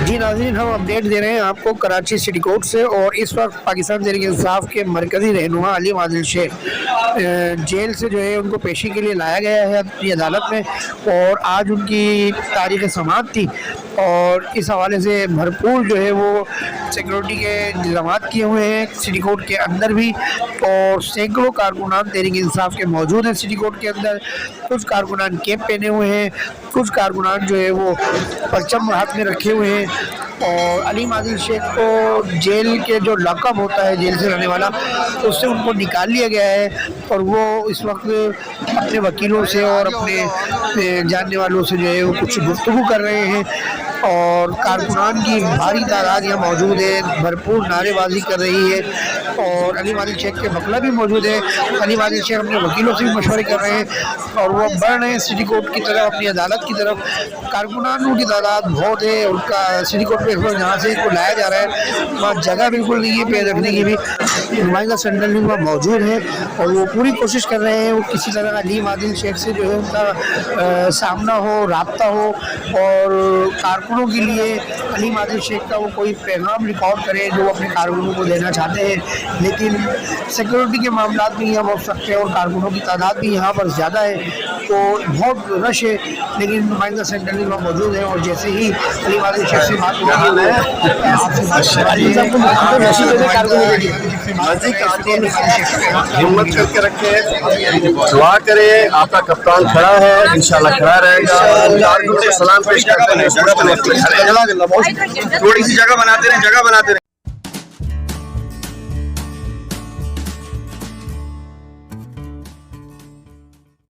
जी नाज़रीन, हम अपडेट दे रहे हैं आपको कराची सिटी कोर्ट से। और इस वक्त पाकिस्तान तहरीक इंसाफ के मरकज़ी रहनुमा अलीम आदिल शेख जेल से जो है उनको पेशी के लिए लाया गया है अपनी अदालत में। और आज उनकी तारीख़ समाअत थी और इस हवाले से भरपूर जो है वो सिक्योरिटी के इंतजाम किए हुए हैं सिटी कोर्ट के अंदर भी। और सैकड़ों कारकुनान तहरीक इंसाफ के मौजूद हैं सिटी कोर्ट के अंदर। कुछ कारकुनान कैप पहने हुए हैं, कुछ कारकुनान जो है वो परचम हाथ में रखे हुए हैं। और अलीम आदिल शेख को जेल के जो लॉकअप होता है जेल से रहने वाला, उससे उनको निकाल लिया गया है। और वो इस वक्त अपने वकीलों से और अपने जानने वालों से जो है वो कुछ गुफ्तगू कर रहे हैं। और कारकुनान की भारी तादाद यहाँ मौजूद है, भरपूर नारेबाजी कर रही है। और अलीम आदिल शेख के वकला भी मौजूद है। अलीम आदिल शेख अपने वकीलों से भी मशवरे कर रहे हैं और वो बढ़ रहे हैं सिटी कोर्ट की तरफ, अपनी अदालत की तरफ। कारकुनानों की तादाद बहुत है, उनका सिटी कोर्ट पे जहाँ से इनको लाया जा रहा है वहाँ जगह बिल्कुल नहीं है पैर रखने की भी। नुमाइंदा सेंट्रल भी वहाँ मौजूद है और वो पूरी कोशिश कर रहे हैं वो किसी तरह अलीम आदिल शेख से जो है उनका सामना हो, राब्ता हो। और कारकुनों के लिए अलीम आदिल शेख का वो कोई पैगाम रिकॉर्ड करे जो वो अपने कारकुनों को देना चाहते हैं। लेकिन सिक्योरिटी के मामला भी यहाँ बहुत सख्त है और कारकुनों की तादाद भी यहाँ पर ज़्यादा है, तो बहुत रश है। लेकिन नुमाइंदा सेंट्रल वहाँ मौजूद है और जैसे ही अलीम आदिल शेख से बात हिम्मत करके रखे, दुआ करें। आपका कप्तान खड़ा है, इंशाल्लाह खड़ा रहेगा। सलाम पेश करते हैं। थोड़ी सी जगह बनाते रहे,